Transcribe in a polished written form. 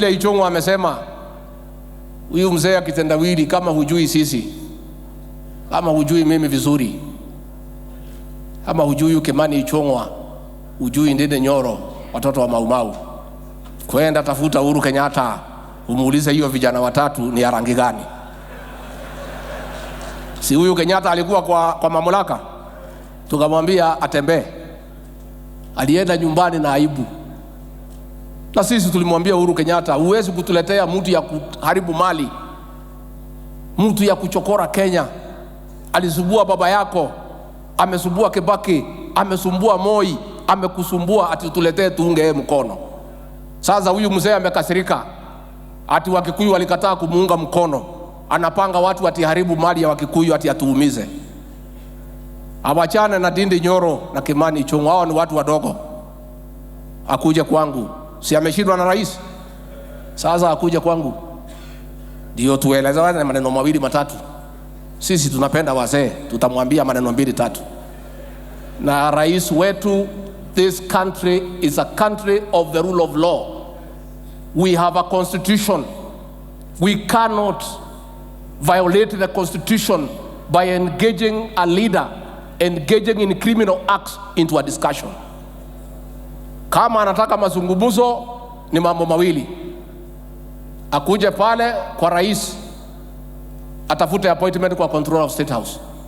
Ile Ichongo amesema huyu mzee akitendawili, kama hujui sisi, kama hujui mimi vizuri, kama hujui Kimani Ichung'wa, hujui Ndende Nyoro, watoto wa Maumau, kwenda tafuta Uhuru Kenyatta umuulize hiyo vijana watatu ni ya rangi gani. Si huyu Kenyatta alikuwa kwa mamlaka, tukamwambia atembee, alienda nyumbani na aibu. Na sisi tulimwambia Uhuru Kenyatta, huwezi kutuletea mtu ya kuharibu mali, mtu ya kuchokora Kenya. Alisubua baba yako, amesubua Kibaki, amesumbua Moi, amekusumbua, ati tuletee tuunge mkono. Sasa huyu mzee amekasirika, ati Wakikuyu walikataa kumuunga mkono, anapanga watu ati haribu mali ya Wakikuyu, ati atuumize. Awachane na Ndende Nyoro na Kimani Ichung'wa, hao ni watu wadogo. Akuje kwangu, si ameshindwa na rais? Sasa akuje kwangu ndio tuelezeane maneno mawili matatu. Sisi tunapenda wazee, tutamwambia maneno mbili tatu. Na rais wetu, this country is a country of the rule of law. We have a constitution. We cannot violate the constitution by engaging a leader, engaging in criminal acts into a discussion. Kama anataka mazungumzo ni mambo mawili. Akuje pale kwa rais, atafute appointment kwa Controller of State House.